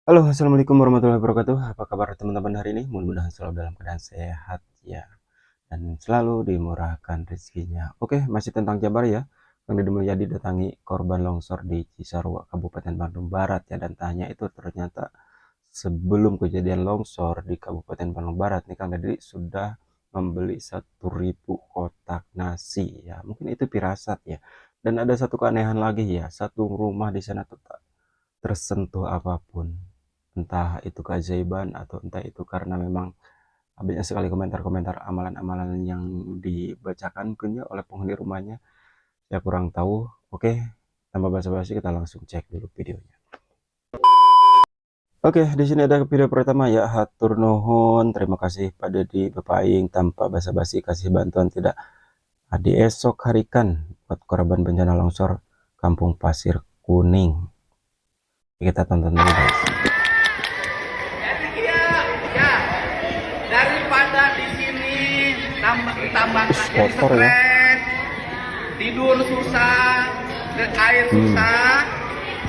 Halo, assalamualaikum warahmatullahi wabarakatuh. Apa kabar teman-teman hari ini? Mudah-mudahan selalu dalam keadaan sehat ya, dan selalu dimurahkan rezekinya. Oke, masih tentang Jabar ya. Kang Deddy Mulyadi datangi korban longsor di Cisarua, Kabupaten Bandung Barat ya, dan tanya itu ternyata sebelum kejadian longsor di Kabupaten Bandung Barat nih, Kang Deddy sudah membeli 1.000 kotak nasi ya. Mungkin itu firasat ya. Dan ada satu keanehan lagi ya, satu rumah di sana tuh tak tersentuh apapun, entah itu keajaiban atau entah itu karena memang banyak sekali komentar-komentar amalan-amalan yang dibacakan mungkin ya oleh penghuni rumahnya. Saya kurang tahu. Oke, tanpa basa-basi kita langsung cek dulu videonya. Oke, di sini ada video pertama ya. Hatur nuhun, terima kasih Pak Deddy Bapak Aing, tanpa basa-basi kasih bantuan tidak esok harikan buat korban bencana longsor Kampung Pasir Kuning. Kita tonton dulu guys. Daripada di sini tambah jadi Kotor ya. stres, tidur susah, air susah.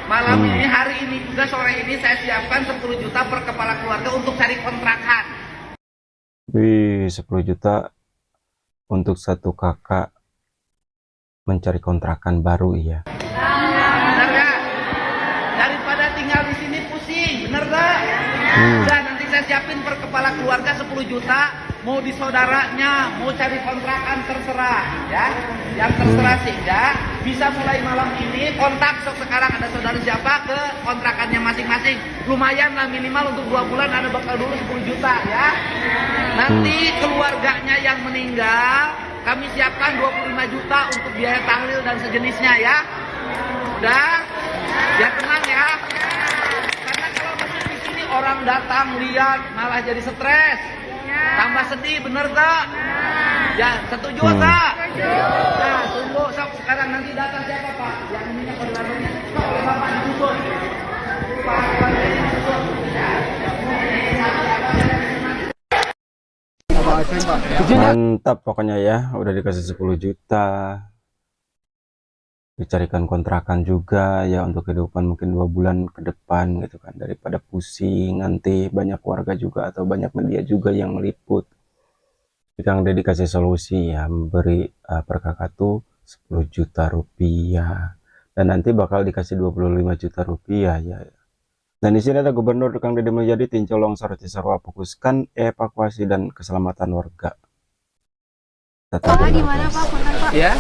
Malam ini, hari ini juga, sore ini saya siapkan 10 juta per kepala keluarga untuk cari kontrakan. Wih, 10 juta untuk satu kakak mencari kontrakan baru ya. Bener gak? Daripada tinggal di sini pusing, bener gak? Dan nanti saya siapin per kepala keluarga 10 juta, mau di saudaranya, mau cari kontrakan terserah ya. Yang terserah sih ya. Bisa mulai malam ini kontak sekarang ada saudara siapa ke kontrakannya masing-masing. Lumayan lah, minimal untuk 2 bulan ada bakal dulu 10 juta ya. Nanti keluarganya yang meninggal kami siapkan 25 juta untuk biaya tahlil dan sejenisnya ya. Udah? Ya tenang ya. Karena kalau masuk di sini orang datang lihat malah jadi stres. Tambah sedih, bener gak? Ya, setuju gak? Nah, tunggu sekarang nanti datang siapa Pak? Yang minyak orderannya? Bapak ditutup. Mantap pokoknya ya, udah dikasih 10 juta, dicarikan kontrakan juga ya untuk kehidupan mungkin 2 bulan ke depan gitu kan, daripada pusing nanti banyak warga juga atau banyak media juga yang meliput. Kang Deddy kasih solusi ya, memberi per kakak tuh 10 juta rupiah dan nanti bakal dikasih 25 juta rupiah ya. Dan di sini ada Gubernur Kang Deddy Mulyadi tinjau longsor Cisarua, fokuskan evakuasi dan keselamatan warga. Pak, gimana Pak? Punten Pak. Ya,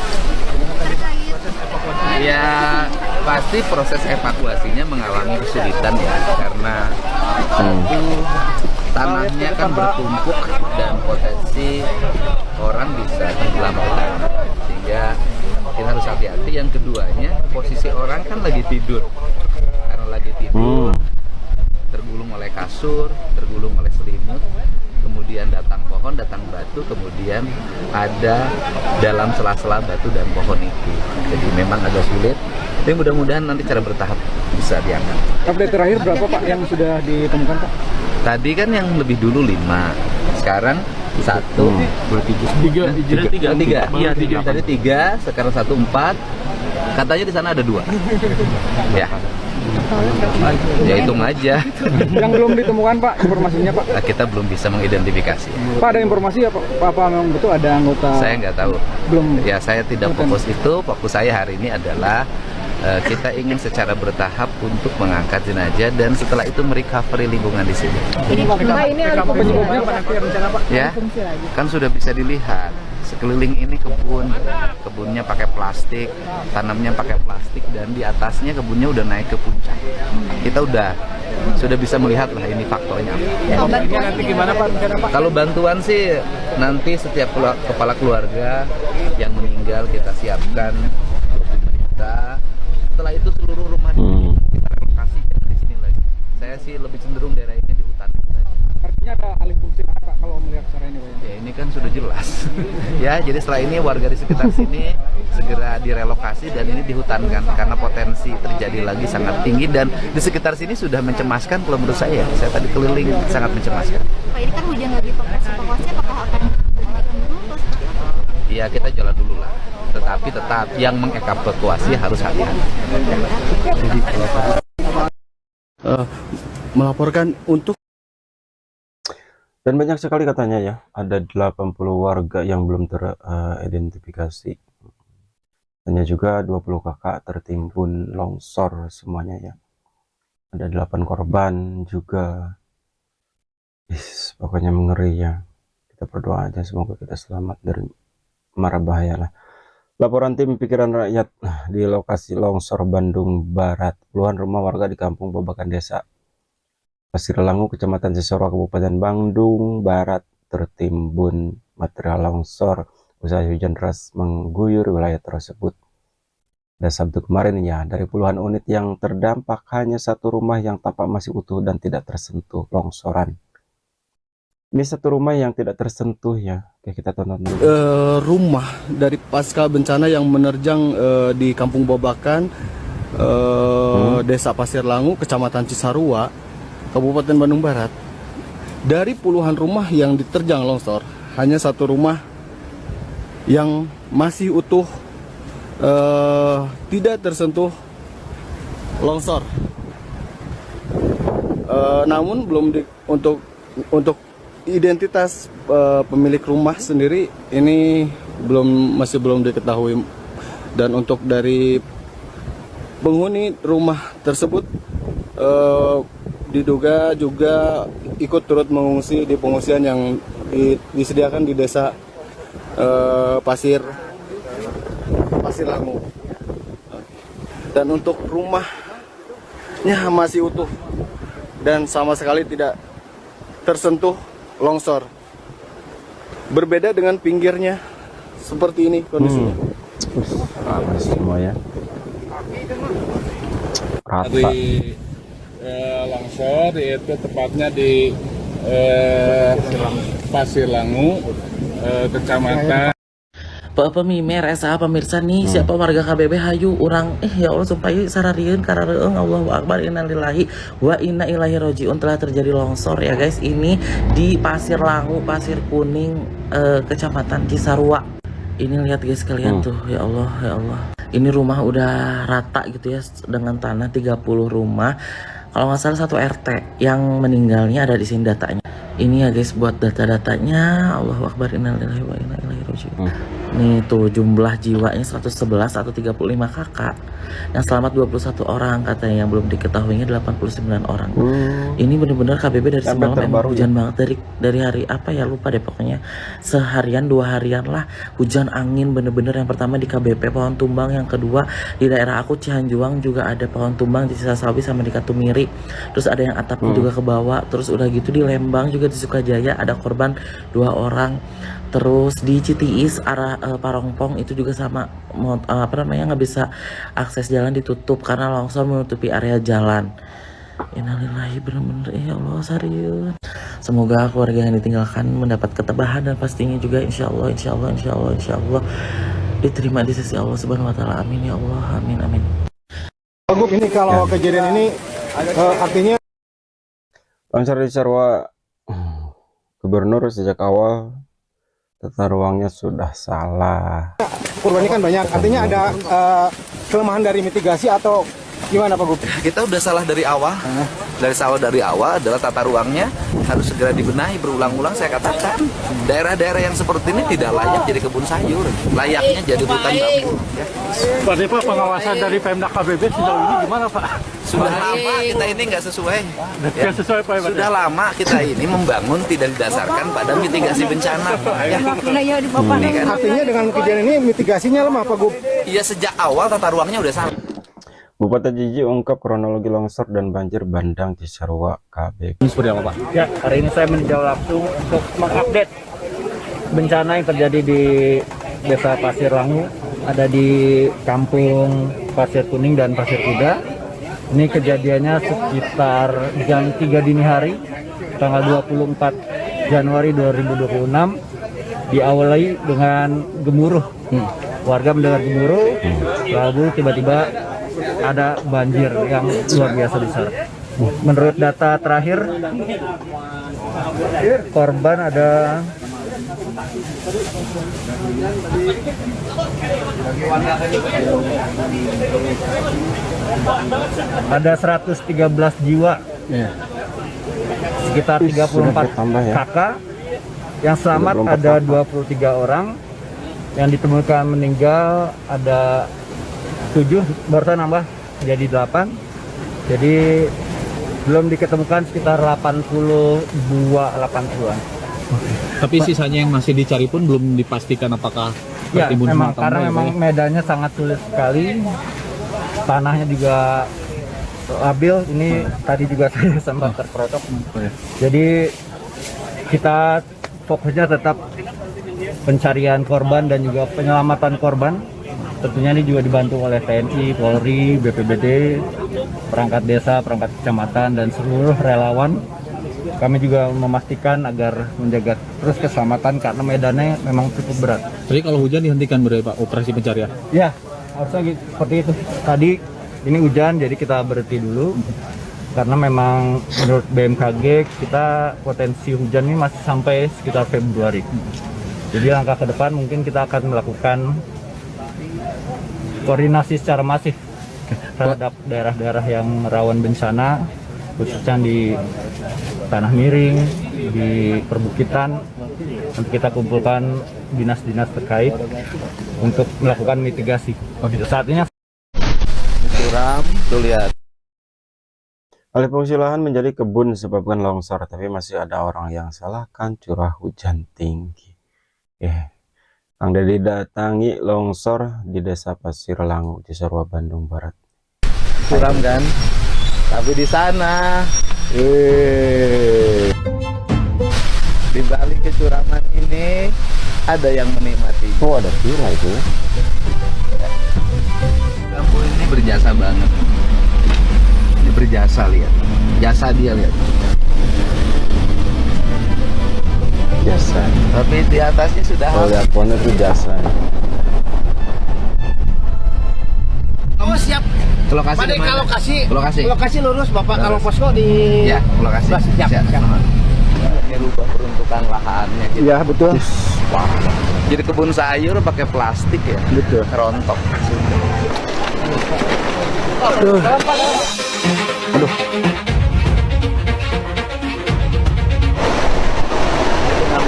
Terkait ya pasti proses evakuasinya mengalami kesulitan ya, karena itu tanahnya kan bertumpuk dan potensi orang bisa tenggelam ke dalam, sehingga kita harus hati-hati. Yang keduanya, posisi orang kan lagi tidur, karena lagi tidur tergulung oleh kasur, tergulung oleh selimut, kemudian datang pohon, datang batu, kemudian ada dalam sela-sela batu dan pohon itu. Jadi memang agak sulit, tapi mudah-mudahan nanti cara bertahap bisa diangkat. Update terakhir berapa Pak yang sudah ditemukan Pak? Tadi kan yang lebih dulu 5, sekarang 1, 3. Iya, 3. Tadi 3, sekarang 1, 4. Katanya di sana ada 2. Ya. Ya hitung aja. Yang belum ditemukan Pak informasinya Pak? Nah, kita belum bisa mengidentifikasi. Pak ada informasi ya Pak? Apa memang betul ada anggota? Saya nggak tahu. Belum. Ya, saya tidak fokus itu. Fokus saya hari ini adalah kita ingin secara bertahap untuk mengangkat jenazah dan setelah itu merecovery lingkungan di sini. ini Pak, ini alih fungsi Penyebabnya lagi, apa Pak. nanti rencana Pak? Ya, Fungsi lagi. kan sudah bisa dilihat sekeliling ini kebunnya pakai plastik, tanamnya pakai plastik, dan di atasnya kebunnya udah naik ke puncak. Kita sudah bisa melihat lah ini faktornya. Kalau bantuan Nanti gimana Pak rencana Pak? Kalau bantuan sih nanti setiap kepala keluarga yang meninggal kita siapkan 25 juta. Setelah itu seluruh rumah kita relokasikan di sini lagi. Saya sih lebih cenderung daerah ini di hutan. Artinya ada alih fungsi apa Pak kalau melihat secara ini Pak? Ya ini kan sudah jelas. Ya, jadi setelah ini warga di sekitar sini segera direlokasi dan ini dihutankan karena potensi terjadi lagi sangat tinggi dan di sekitar sini sudah mencemaskan kalau menurut saya. Saya tadi keliling sangat mencemaskan. Pak, ini kan hujan lagi proses evakuasi, apakah akan dilanjutkan dulu atau seperti apa? Ya kita jalan dulu lah. Tetapi tetap yang mengevakuasi harus hati-hati. melaporkan untuk. Dan banyak sekali katanya ya, ada 80 warga yang belum teridentifikasi. Hanya juga 20 kakak tertimbun longsor semuanya ya. Ada 8 korban juga. Pokoknya mengeri ya. Kita berdoa aja semoga kita selamat dari mara bahaya lah. Laporan tim Pikiran Rakyat di lokasi longsor Bandung Barat. Puluhan rumah warga di Kampung Babakan Desa Pasir Langu, Kecamatan Cisarua, Kabupaten Bandung Barat tertimbun material longsor usai hujan deras mengguyur wilayah tersebut. Dan Sabtu kemarin ya, dari puluhan unit yang terdampak hanya satu rumah yang tampak masih utuh dan tidak tersentuh longsoran. Ini satu rumah yang tidak tersentuh ya. Oke, kita tonton dulu. Rumah dari pasca bencana yang menerjang di Kampung Babakan, Desa Pasir Langu, Kecamatan Cisarua, Kabupaten Bandung Barat. Dari puluhan rumah yang diterjang longsor, hanya satu rumah yang masih utuh, tidak tersentuh longsor. Namun belum untuk identitas pemilik rumah sendiri ini masih belum diketahui. Dan untuk dari penghuni rumah tersebut diduga juga ikut turut mengungsi di pengungsian yang disediakan di desa Pasir Langu. Dan untuk rumahnya masih utuh dan sama sekali tidak tersentuh longsor. Berbeda dengan pinggirnya, seperti ini kondisinya. Semua ya. Rata. Longsor yaitu tepatnya di Pasir Langu, Kecamatan. Pak pemimer SA pemirsa nih siapa warga KBB hayu orang ya Allah sumpah sararieun karareung Allahu Akbar innalillahi wa inna ilaihi rajiun. Telah terjadi longsor ya guys, ini di Pasir Langu, Pasir Kuning, Kecamatan Cisarua. Ini lihat guys kalian tuh, ya Allah ya Allah. Ini rumah udah rata gitu ya dengan tanah 30 rumah. Kalau nggak salah 1 RT yang meninggalnya ada di sini datanya. Ini ya guys buat data-datanya. Allahu Akbar innalillahi wa inna ilaihi rajiun. Nih tuh jumlah jiwanya 111 atau 35 kakak. Yang selamat 21 orang, katanya yang belum diketahuinya 89 orang. Ini bener-bener KBB dari semalam emang hujan banget dari hari apa ya lupa deh pokoknya. Seharian 2 harian lah hujan angin bener-bener. Yang pertama di KBP pohon tumbang, yang kedua di daerah aku Cihanjuang juga ada pohon tumbang di Cisasawi sama di Katumiri. Terus ada yang atapnya juga ke bawah. Terus udah gitu di Lembang juga di Sukajaya ada korban 2 orang. Terus di Citiis arah Parongpong itu juga sama nggak bisa akses jalan ditutup karena longsor menutupi area jalan. Innalillahi bener-bener ya Allah serius. Semoga keluarga yang ditinggalkan mendapat ketebahan dan pastinya juga insya Allah diterima di sisi Allah Subhanahu Wa Taala. Amin ya Allah, amin amin. Pak, ini kalau kejadian ini artinya Longsor di Cisarua, Gubernur sejak awal tata ruangnya sudah salah. korbannya kan banyak, artinya ada kelemahan dari mitigasi atau gimana Pak Gub? Kita udah salah dari awal. Dari awal adalah tata ruangnya harus segera dibenahi. Berulang-ulang saya katakan, daerah-daerah yang seperti ini tidak layak jadi kebun sayur, layaknya jadi hutan gambut. Ya. Pak Depa, pengawasan dari Pemda KBB sejauh ini gimana Pak? Sudah lama kita ini nggak sesuai. Ya. Sesuai Pak. Sudah lama kita ini membangun tidak didasarkan pada mitigasi bencana. Ya. Ini kan. Artinya dengan kejadian ini mitigasinya lemah Pak Gub? Iya, sejak awal tata ruangnya udah salah. Bupati Jiji ungkap kronologi longsor dan banjir bandang Cisarua KBP. Seperti apa Pak? Ya, hari ini saya meninjau langsung untuk mengupdate bencana yang terjadi di Desa Pasir Langu, ada di Kampung Pasir Kuning dan Pasir Kuda. Ini kejadiannya sekitar jam 3 dini hari, tanggal 24 Januari 2026, diawali dengan gemuruh. Warga mendengar gemuruh, lalu tiba-tiba ada banjir yang luar biasa besar. Menurut data terakhir, korban ada ada 113 jiwa sekitar 34 bertambah ya. kakak. Yang selamat 34 ada kakak. 23 orang. Yang ditemukan meninggal ada 7, barusan nambah jadi 8. Jadi belum diketemukan sekitar 80-an. Tapi sisanya yang masih dicari pun belum dipastikan apakah Ya, tertimbun memang semua karena tambang, memang ya, Pak, ya? medannya sangat sulit sekali. Tanahnya juga labil. Ini tadi juga saya sempat terperosok. Jadi kita fokusnya tetap pencarian korban dan juga penyelamatan korban. Tentunya ini juga dibantu oleh TNI, Polri, BPBD, perangkat desa, perangkat kecamatan, dan seluruh relawan. Kami juga memastikan agar menjaga terus keselamatan karena medannya memang cukup berat. Jadi kalau hujan dihentikan berarti Pak operasi pencarian? Ya, harusnya seperti itu. Tadi ini hujan, jadi kita berhenti dulu. Karena memang menurut BMKG kita potensi hujan ini masih sampai sekitar Februari. Jadi langkah ke depan mungkin kita akan melakukan koordinasi secara masif terhadap daerah-daerah yang rawan bencana, khususnya di tanah miring, di perbukitan. Nanti kita kumpulkan dinas-dinas terkait untuk melakukan mitigasi. Saat ini suram, tuh lihat. Alih fungsi lahan menjadi kebun disebabkan longsor, tapi masih ada orang yang salahkan curah hujan tinggi. Kang Deddy datangi longsor di Desa Pasir Langu, Cisarua, Bandung Barat. Suram kan? Tapi di sana, di balik kecuraman ini ada yang menikmati. Oh, ada villa itu. Kampung ini berjasa banget. Ini berjasa, lihat. Jasa dia, lihat. Jasa. Tapi di atasnya sudah Oh, lihat pohonnya itu jasa. Kamu siap? ke lokasi. Pada kemana? lokasi. Lokasi lurus Bapak Lurus. kalau posko di Ya, ke lokasi. Siap. Ini rubah peruntukan lahannya gitu. Ya betul. Wah. Jadi kebun sayur pakai plastik ya. Betul. Rontok. Aduh.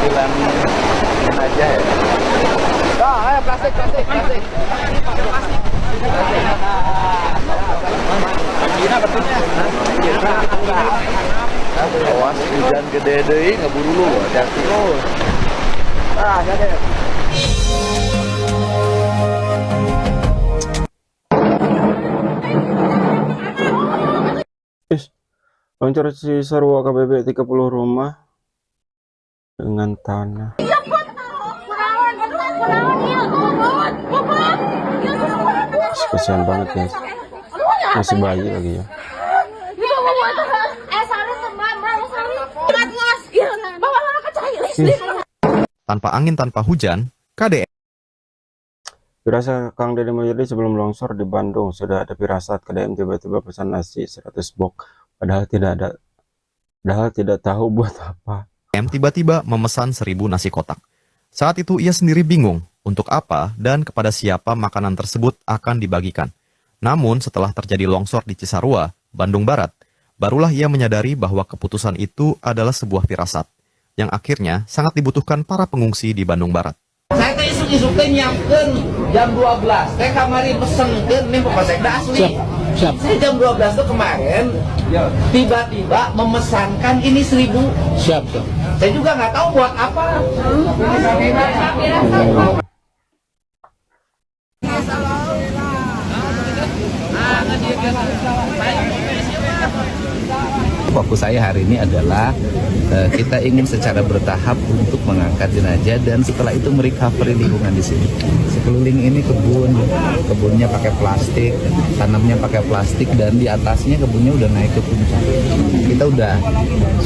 Pengambilan aja ya. plastik. Awas hujan gede deh, ngeburu lu, hati-hati. Longsor Cisarua KBB 30 rumah dengan tanah. Kasihan banget ya, masih bayi lagi ya. Tanpa angin, tanpa hujan, KDM. Firasat Kang Deddy Mulyadi sebelum longsor di Bandung sudah ada firasat KDM tiba-tiba pesan nasi 100 box, padahal tidak tahu buat apa. Tiba-tiba memesan 1000 nasi kotak. Saat itu ia sendiri bingung untuk apa dan kepada siapa makanan tersebut akan dibagikan. Namun setelah terjadi longsor di Cisarua, Bandung Barat, barulah ia menyadari bahwa keputusan itu adalah sebuah firasat yang akhirnya sangat dibutuhkan para pengungsi di Bandung Barat. Saya teh isuk-isuk teh nyiapkeun jam 12. Teh kamari pesenkeun nih Bapak Sekda asli. Siap. Saya jam 12 tuh kemarin tiba-tiba memesankan ini 1000. Siap. Saya juga nggak tahu buat apa. Fokus saya hari ini adalah kita ingin secara bertahap untuk mengangkat jenazah dan setelah itu merecovery lingkungan di sini. Sekeliling ini kebunnya pakai plastik, tanamnya pakai plastik dan di atasnya kebunnya udah naik ke puncak. Kita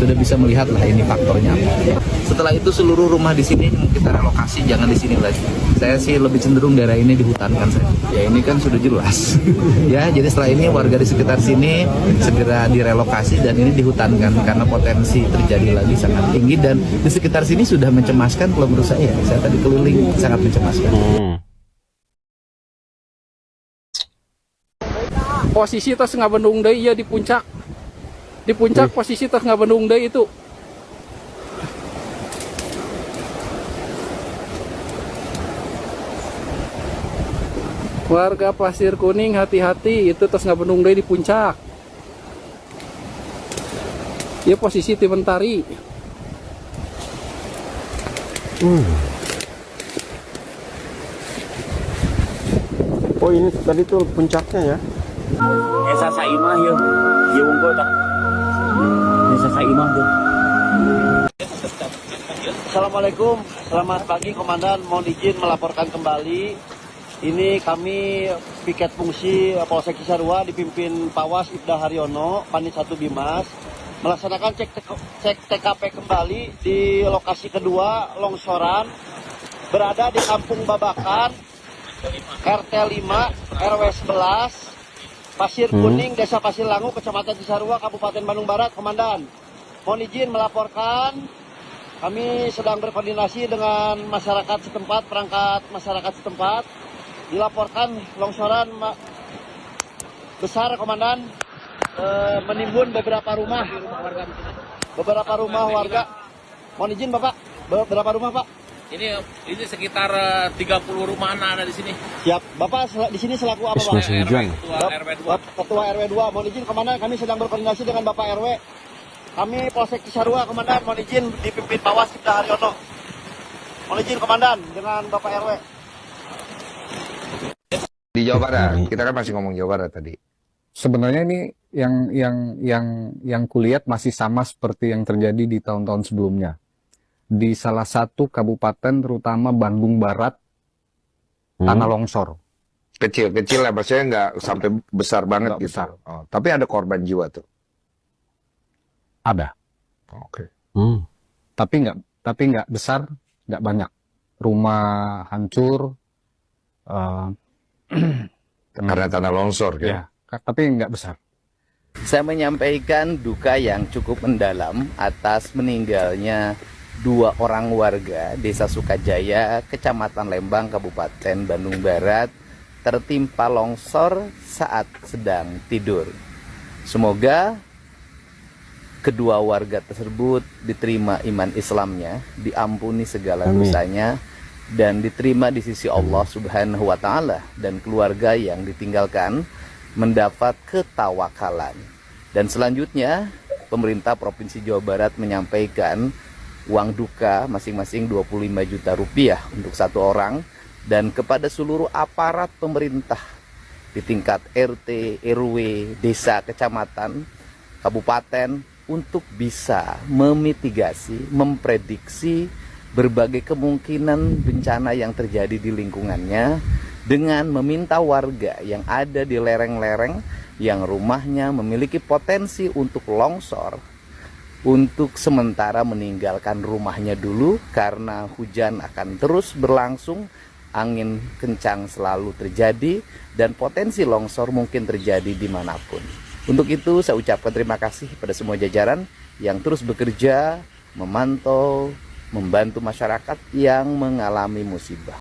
sudah bisa melihat lah ini faktornya apa. Setelah itu seluruh rumah di sini kita relokasi, jangan di sini lagi. Saya sih lebih cenderung daerah ini dihutankan saja. Ya ini kan sudah jelas. Ya jadi setelah ini warga di sekitar sini segera direlokasi dan ini dihutankan karena potensi terjadi lagi sangat tinggi dan di sekitar sini sudah mencemaskan kalau menurut saya. Saya tadi keliling sangat mencemaskan. Posisi tos ngabendung deui ieu di puncak. Di puncak posisi tengah bendung deui itu. Warga Pasir Kuning hati-hati, itu tos ngabendung deui di puncak. Ya posisi ti Mentari. Oh ini tadi tuh puncaknya ya? Esa saimah ya, ya unggul tak. Esa saimah tuh. Assalamualaikum, selamat pagi Komandan. Mohon izin melaporkan kembali. Ini kami piket fungsi Polsek Cisarua dipimpin Pawas Ibda Haryono, Panit 1 Bimas, melaksanakan cek TKP kembali di lokasi kedua longsoran berada di Kampung Babakan, RT 5, RW 11, Pasir Kuning, Desa Pasir Langu, Kecamatan Cisarua, Kabupaten Bandung Barat, Komandan. Mohon izin melaporkan, kami sedang berkoordinasi dengan masyarakat setempat, perangkat masyarakat setempat. Dilaporkan longsoran besar, Komandan, menimbun beberapa rumah warga. Mohon izin Bapak, berapa rumah Pak? Ini sekitar 30 rumah ada di sini. Siap, Bapak di sini selaku apa Pak? Ketua RW 2. Mohon izin Komandan, kami sedang berkoordinasi dengan Bapak RW. Kami Polsek Cisarua, Komandan, mohon izin dipimpin Pawas Ibda Haryono. Mohon izin Komandan dengan Bapak RW. Di Jawa Barat, kita kan masih ngomong Jawa Barat tadi. Sebenarnya ini yang kulihat masih sama seperti yang terjadi di tahun-tahun sebelumnya. Di salah satu kabupaten terutama Bandung Barat, tanah longsor. Kecil lah, maksudnya nggak sampai besar banget gitu. Besar. Oh, tapi ada korban jiwa tuh. Ada. Oke. Tapi nggak besar, nggak banyak. Rumah hancur. Karena tanah longsor kan? Ya, tapi nggak besar. Saya menyampaikan duka yang cukup mendalam atas meninggalnya 2 orang warga Desa Sukajaya, Kecamatan Lembang, Kabupaten Bandung Barat, tertimpa longsor saat sedang tidur. Semoga kedua warga tersebut diterima iman Islamnya, diampuni segala dosanya, dan diterima di sisi Allah Subhanahu wa Ta'ala, dan keluarga yang ditinggalkan mendapat ketawakalan. Dan selanjutnya pemerintah Provinsi Jawa Barat menyampaikan uang duka masing-masing 25 juta rupiah untuk 1 orang, dan kepada seluruh aparat pemerintah di tingkat RT, RW, desa, kecamatan, kabupaten untuk bisa memitigasi, memprediksi berbagai kemungkinan bencana yang terjadi di lingkungannya, dengan meminta warga yang ada di lereng-lereng yang rumahnya memiliki potensi untuk longsor untuk sementara meninggalkan rumahnya dulu, karena hujan akan terus berlangsung, angin kencang selalu terjadi, dan potensi longsor mungkin terjadi dimanapun. Untuk itu saya ucapkan terima kasih pada semua jajaran yang terus bekerja, memantau, membantu masyarakat yang mengalami musibah.